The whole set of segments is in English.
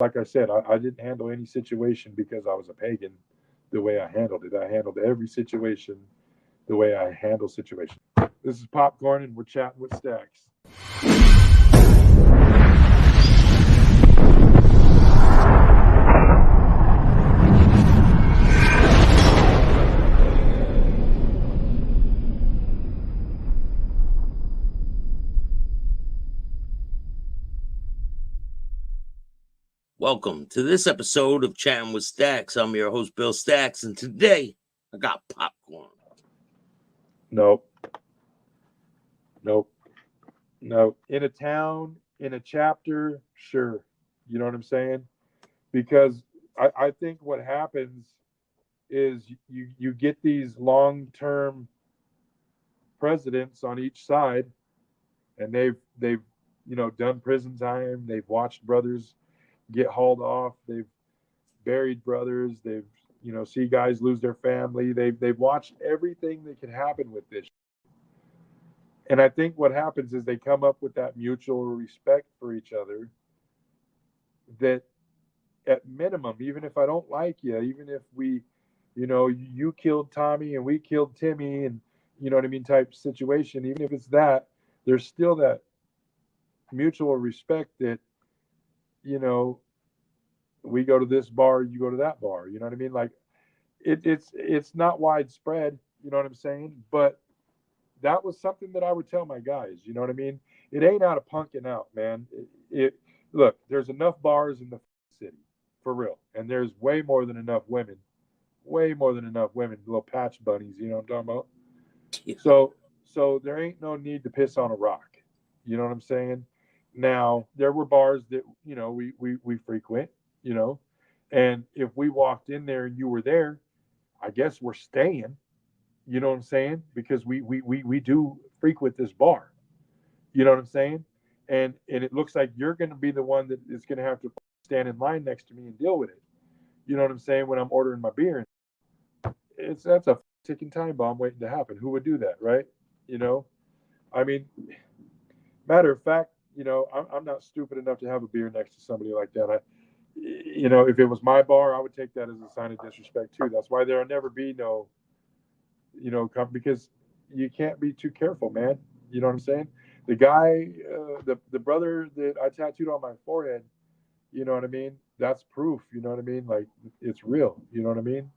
Like I said, I didn't handle any situation because I was a pagan the way I handled it. I handled every situation the way I handle situations. This is PopKorn, and we're chatting with Staxx. Welcome to this episode of Chattin with Staxx. I'm your host, Bill Staxx, and today I got PopKorn. Nope. In a town, in a chapter, sure. You know what I'm saying? Because I think what happens is you get these long-term presidents on each side, and they've done prison time. They've watched brothers get hauled off. They've buried brothers. They've see guys lose their family. They've watched everything that can happen with this. And I think what happens is they come up with that mutual respect for each other that at minimum, even if I don't like you, even if we, you killed Tommy and we killed Timmy and you know what I mean type situation, even if it's that, there's still that mutual respect that, we go to this bar, you go to that bar. You know what I mean? Like it's not widespread, you know what I'm saying? But that was something that I would tell my guys. You know what I mean? It ain't out of punking out, man. Look, there's enough bars in the city, for real, and there's way more than enough women, little patch bunnies. You know what I'm talking about? So there ain't no need to piss on a rock. You know what I'm saying? Now there were bars that we frequent, and if we walked in there and you were there, I guess we're staying. You know what I'm saying? Because we do frequent this bar. You know what I'm saying? And it looks like you're going to be the one that is going to have to stand in line next to me and deal with it. You know what I'm saying? When I'm ordering my beer, that's a ticking time bomb waiting to happen. Who would do that, right? You know, I mean, matter of fact, I'm not stupid enough to have a beer next to somebody like that. If it was my bar, I would take that as a sign of disrespect too. That's why there'll never be no because you can't be too careful, man. You know what I'm saying? The guy, the brother that I tattooed on my forehead, you know what I mean? That's proof. You know what I mean? Like it's real. You know what I mean?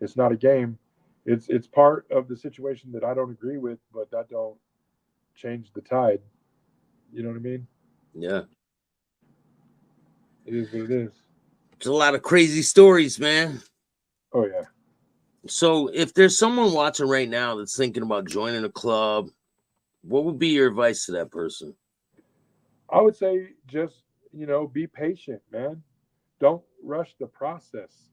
It's not a game. It's part of the situation that I don't agree with, but that don't change the tide. You know what I mean? Yeah. It is what it is. There's a lot of crazy stories, man. Oh yeah. So if there's someone watching right now that's thinking about joining a club, what would be your advice to that person? I would say just, be patient, man. Don't rush the process.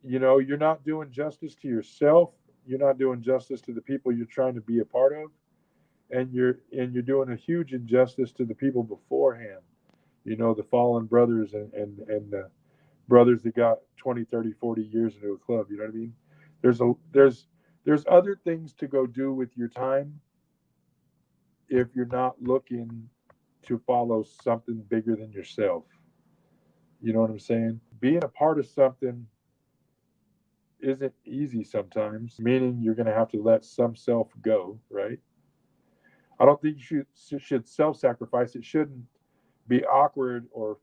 You're not doing justice to yourself. You're not doing justice to the people you're trying to be a part of. And you're doing a huge injustice to the people beforehand. The fallen brothers and the brothers that got 20, 30, 40 years into a club. You know what I mean? There's other things to go do with your time if you're not looking to follow something bigger than yourself. You know what I'm saying? Being a part of something isn't easy sometimes, meaning you're going to have to let some self go, right? I don't think you should self-sacrifice. It shouldn't be awkward or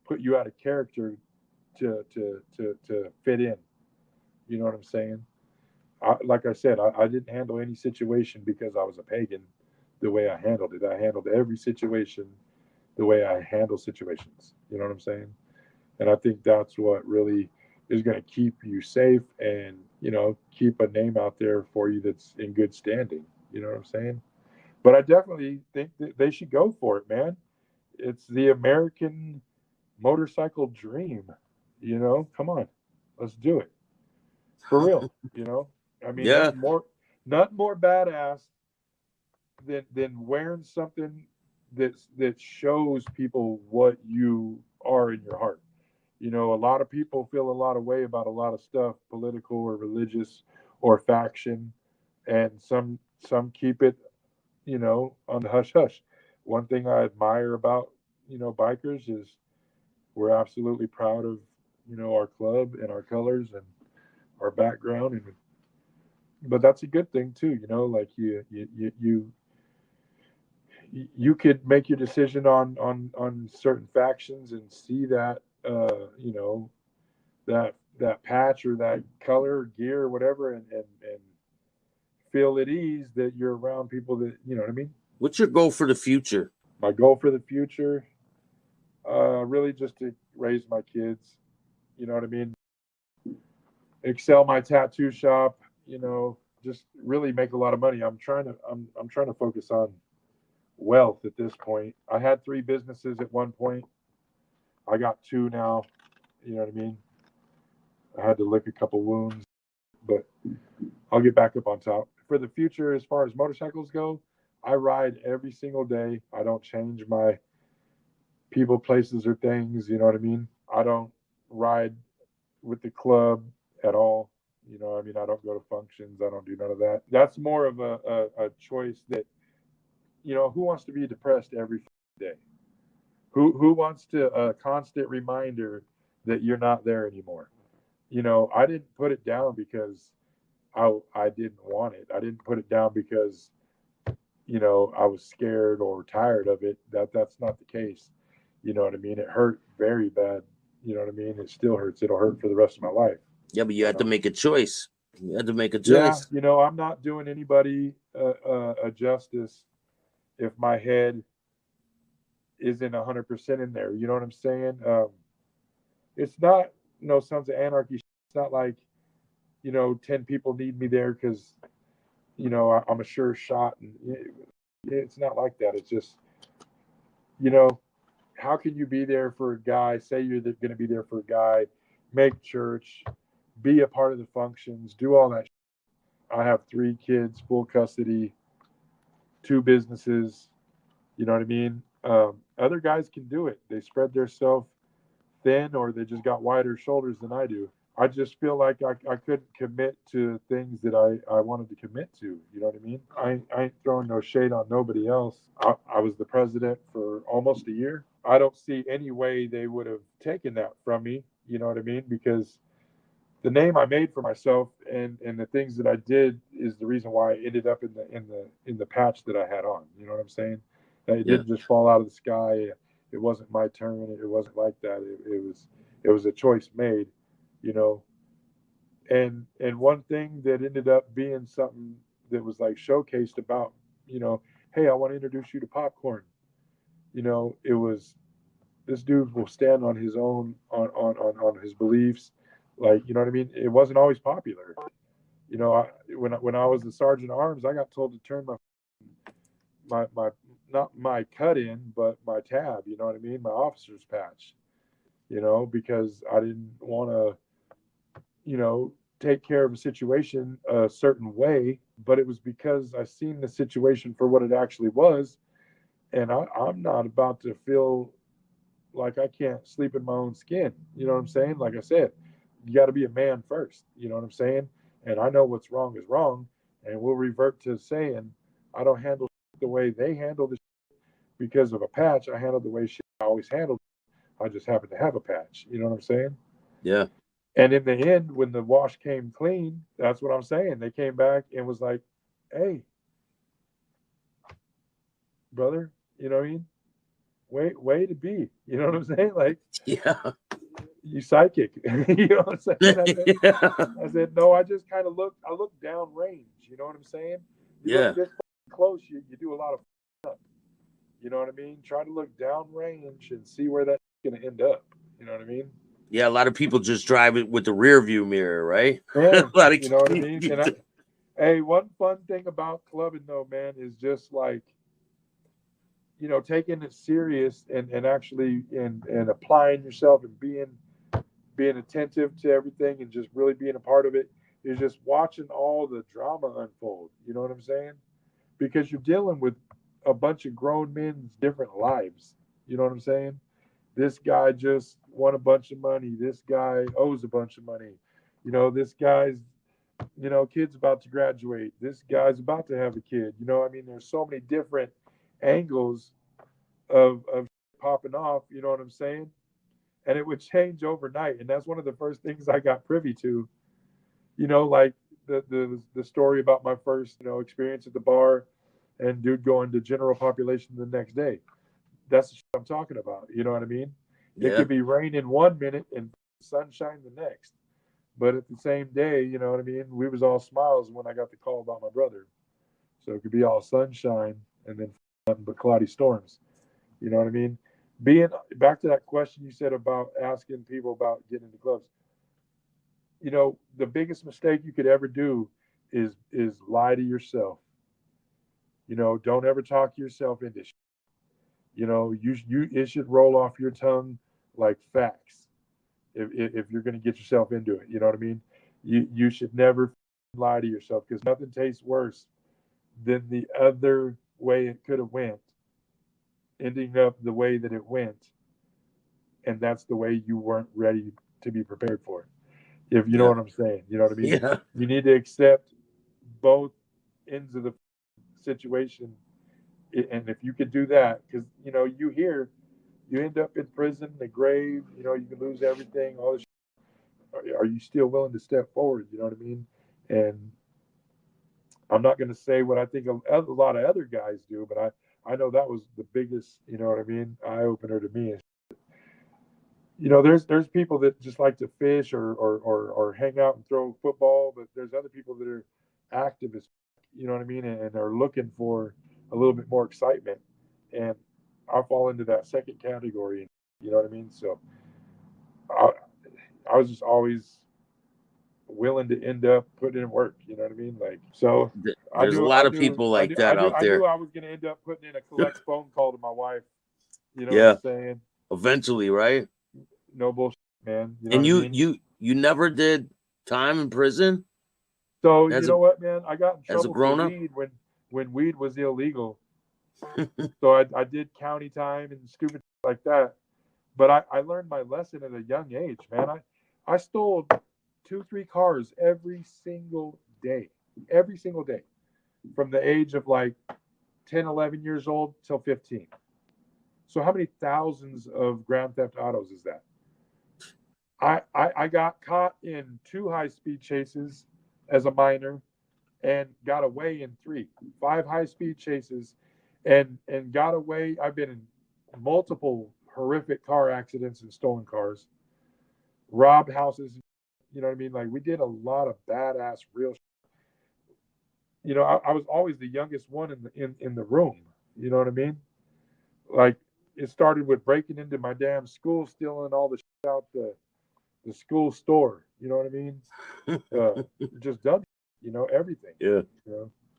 put you out of character to fit in. You know what I'm saying? Like I said, I didn't handle any situation because I was a pagan the way I handled it. I handled every situation the way I handle situations. You know what I'm saying? And I think that's what really is going to keep you safe and, keep a name out there for you that's in good standing. You know what I'm saying? But I definitely think that they should go for it, man. It's the American motorcycle dream. Come on, let's do it for real. I mean, Yeah. nothing more badass than wearing something that shows people what you are in your heart. A lot of people feel a lot of way about a lot of stuff, political or religious or faction, and some keep it, on the hush hush. One thing I admire about bikers is we're absolutely proud of, our club and our colors and our background. And but that's a good thing too, like you could make your decision on certain factions and see that, that patch or that color or gear or whatever, and feel at ease that you're around people that, you know what I mean. What's your goal for the future? My goal for the future, really just to raise my kids, you know what I mean, excel my tattoo shop, just really make a lot of money. I'm trying to focus on wealth at this point. I had 3 businesses at one point. I got 2 now. You know what I mean? I had to lick a couple wounds, but I'll get back up on top. For the future, as far as motorcycles go, I ride every single day. I don't change my people, places, or things. You know what I mean? I don't ride with the club at all. You know, I mean, I don't go to functions. I don't do none of that. That's more of a choice that, who wants to be depressed every day? Who wants to a constant reminder that you're not there anymore? I didn't put it down because I didn't want it. I didn't put it down because, I was scared or tired of it. That's not the case. You know what I mean? It hurt very bad. You know what I mean? It still hurts. It'll hurt for the rest of my life. Yeah, but you had to make a choice. You had to make a Yeah, choice. I'm not doing anybody a justice if my head isn't 100% in there. You know what I'm saying? It's not, Sons of Anarchy. It's not like, 10 people need me there because, I'm a sure shot. And it's not like that. It's just, you know, how can you be there for a guy? Say you're going to be there for a guy, make church, be a part of the functions, do all that. I have 3 kids, full custody, 2 businesses. You know what I mean? Other guys can do it. They spread their self thin, or they just got wider shoulders than I do. I just feel like I couldn't commit to things that I wanted to commit to. You know what I mean? I ain't throwing no shade on nobody else. I was the president for almost a year. I don't see any way they would have taken that from me. You know what I mean? Because the name I made for myself and the things that I did is the reason why I ended up in the patch that I had on. You know what I'm saying? It Yeah. didn't just fall out of the sky. It wasn't my turn. It wasn't like that. It was a choice made, you know. And one thing that ended up being something that was like showcased about, hey, I want to introduce you to PopKorn. It was, this dude will stand on his own on his beliefs, like, you know what I mean. It wasn't always popular. When I was the sergeant at arms, I got told to turn my not my cut in, but my tab. You know what I mean, my officer's patch. Because I didn't want to, take care of a situation a certain way, but it was because I seen the situation for what it actually was, and I'm not about to feel like I can't sleep in my own skin. You know what I'm saying? Like I said, you got to be a man first. You know what I'm saying? And I know what's wrong is wrong, and we'll revert to saying I don't handle the way they handle the because of a patch. I handled the way I always handled. I just happened to have a patch. You know what I'm saying? Yeah. And in the end, when the wash came clean, that's what I'm saying. They came back and was like, "Hey, brother, you know what I mean? Way to be." You know what I'm saying? Like, Yeah. you psychic. You know what I'm saying? Yeah. I said, no, I just kind of looked. I looked down range. You know what I'm saying? You Yeah. look this close, you do a lot of up. You know what I mean? Try to look down range and see where that's going to end up. You know what I mean? Yeah. A lot of people just drive it with the rear view mirror, right? A Yeah, lot of you know what I mean? Hey, one fun thing about clubbing though, man, is just like, taking it serious and actually and applying yourself and being attentive to everything and just really being a part of it is just watching all the drama unfold. You know what I'm saying? Because you're dealing with a bunch of grown men's different lives. You know what I'm saying? This guy just won a bunch of money. This guy owes a bunch of money. This guy's, kid's about to graduate. This guy's about to have a kid. I mean, there's so many different angles of popping off. You know what I'm saying? and it would change overnight. And that's one of the first things I got privy to. Like the story about my first experience at the bar, and dude going to general population the next day. That's the shit I'm talking about. You know what I mean? It Yeah. could be rain in 1 minute and sunshine the next. But at the same day, you know what I mean? We was all smiles when I got the call about my brother. So it could be all sunshine and then nothing but cloudy storms. You know what I mean? Being back to that question you said about asking people about getting into clubs. The biggest mistake you could ever do is lie to yourself. Don't ever talk yourself into shit. You it should roll off your tongue like facts if you're going to get yourself into it. You know what I mean? You should never lie to yourself, because nothing tastes worse than the other way it could have went, ending up the way that it went, and that's the way you weren't ready to be prepared for it. If you know Yeah. what I'm saying, you know what I mean? Yeah. You need to accept both ends of the situation, and if you could do that, because you end up in prison, the grave, you can lose everything, all this. Are you still willing to step forward? You know what I mean? And I'm not going to say what I think a lot of other guys do, but I know that was the biggest, you know what I mean, eye opener to me. There's people that just like to fish or hang out and throw football, but there's other people that are activists, you know what I mean, and are looking for a little bit more excitement. And I fall into that second category, you know what I mean? So I, I was just always willing to end up putting in work. You know what I mean? Like, so I There's a knew, lot I of knew, people I like knew, I that knew, out I there. knew I was going to end up putting in a collect phone call to my wife. You know what Yeah. I'm saying? Eventually, right? No bullshit, man. You know And what I you mean? you you never did time in prison So you as a know what, man? I got in as a trouble for grown up? weed when weed was illegal. So I did county time and stupid like that. But I learned my lesson at a young age, man. I stole 2, 3 cars every single day, from the age of like 10, 11 years old till 15. So how many thousands of Grand Theft Autos is that? I got caught in 2 high-speed chases as a minor and got away in 5 high-speed chases and got away. I've been in multiple horrific car accidents and stolen cars, robbed houses. You know what I mean? Like, we did a lot of badass real. I was always the youngest one in the room. You know what I mean? Like, it started with breaking into my damn school, stealing all the shit out the school store. You know what I mean? Uh, just dumb, everything. Yeah.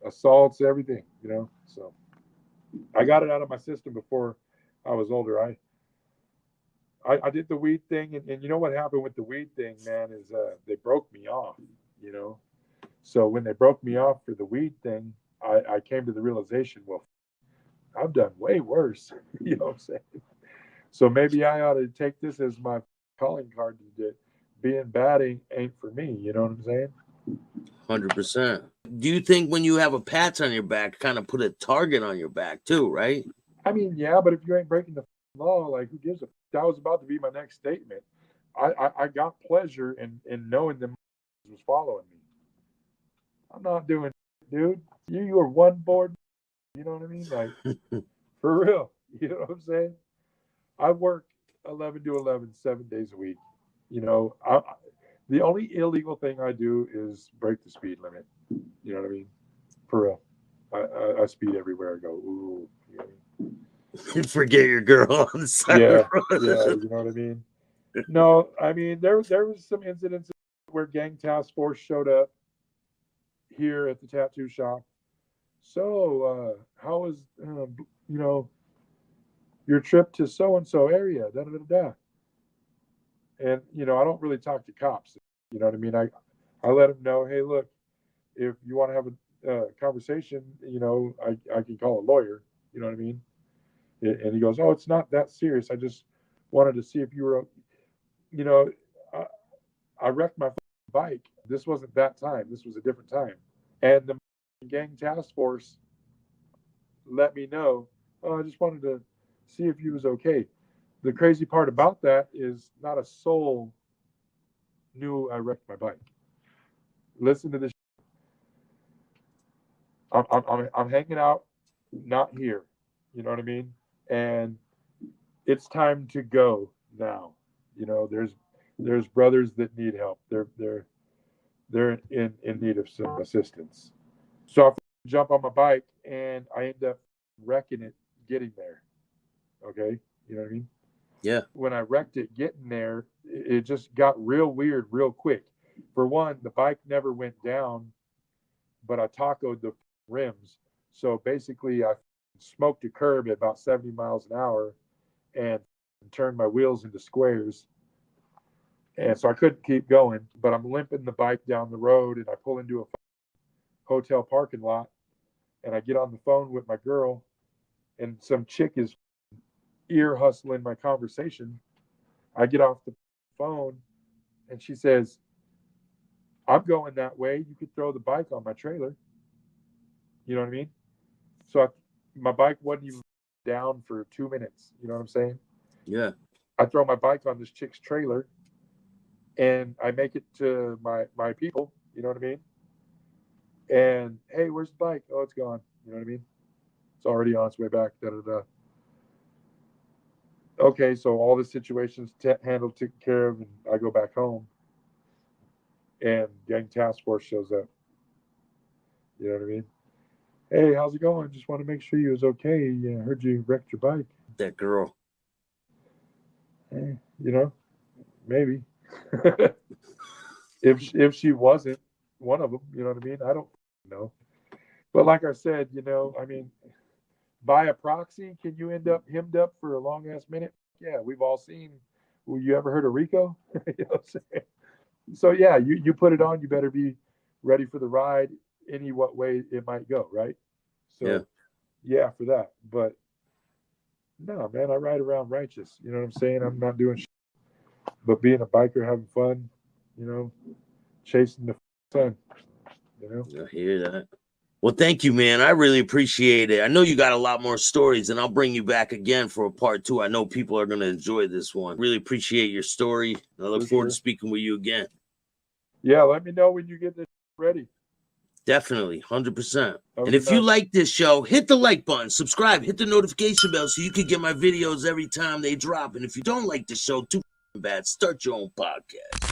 Assaults, everything. So I got it out of my system before I was older. I did the weed thing, and you know what happened with the weed thing, man, is they broke me off. You know, so when they broke me off for the weed thing, I came to the realization, well, I've done way worse. You know what I'm saying? So maybe I ought to take this as my calling card, that being bad ain't for me. You know what I'm saying? 100%. Do you think when you have a patch on your back, kind of put a target on your back too, right? I mean, yeah, but if you ain't breaking the law, like, who gives a? That was about to be my next statement. I got pleasure in knowing them was following me. I'm not doing, dude. You are one board. You know what I mean? Like, for real. You know what I'm saying? I work 11 to 11, 7 days a week. The only illegal thing I do is break the speed limit. You know what I mean? For real. I speed everywhere I go. Ooh, you know what I mean? Forget your girl on the side of Yeah, the yeah, road. you know what I mean? No, I mean, there was some incidents where gang task force showed up here at the tattoo shop. So, how was your trip to so and so area? Da, da, da, da. And I don't really talk to cops. You know what I mean? I let them know, hey, look, if you want to have a conversation, I can call a lawyer. You know what I mean? And he goes, oh, it's not that serious. I just wanted to see if you were, you know, I, I wrecked my bike. This wasn't that time. This was a different time. And the gang task force let me know, oh, I just wanted to see if you was okay. The crazy part about that is not a soul knew I wrecked my bike. Listen to this. I'm hanging out, not here. You know what I mean? And it's time to go now. You know, there's brothers that need help. They're in need of some assistance. So I jump on my bike and I end up wrecking it getting there. Okay, you know what I mean? Yeah. When I wrecked it getting there, it just got real weird real quick. For one, the bike never went down, but I tacoed the rims. So basically, I smoked a curb at about 70 miles an hour and turned my wheels into squares. And so I couldn't keep going, but I'm limping the bike down the road and I pull into a hotel parking lot and I get on the phone with my girl and some chick is ear hustling my conversation. I get off the phone and she says, I'm going that way. You could throw the bike on my trailer. You know what I mean? So my bike wasn't even down for 2 minutes. You know what I'm saying? Yeah. I throw my bike on this chick's trailer and I make it to my people. You know what I mean? And hey, where's the bike? Oh, it's gone. You know what I mean? It's already on its way back. Da da da. Okay, so all the situations handled, taken care of, and I go back home, and gang task force shows up. You know what I mean? Hey, how's it going? Just want to make sure you was okay. Yeah, heard you wrecked your bike. That girl. Hey, you know, maybe if she wasn't one of them, you know what I mean? I don't know. But like I said, you know, I mean, by a proxy, can you end up hemmed up for a long ass minute? Yeah, we've all seen. Well, you ever heard of Rico? You know what I'm saying? So yeah, you put it on. You better be ready for the ride, any what way it might go, right? Yeah. So yeah, for that. But no, man, I ride around righteous. You know what I'm saying? I'm not doing shit, but being a biker, having fun. You know, chasing the sun. You know. I hear that. Well, thank you, man. I really appreciate it. I know you got a lot more stories, and I'll bring you back again for a part 2. I know people are going to enjoy this one. Really appreciate your story. I look forward to speaking with you again. Yeah, let me know when you get this ready. Definitely, 100%. And if you like this show, hit the like button, subscribe, hit the notification bell so you can get my videos every time they drop. And if you don't like the show, too bad, start your own podcast.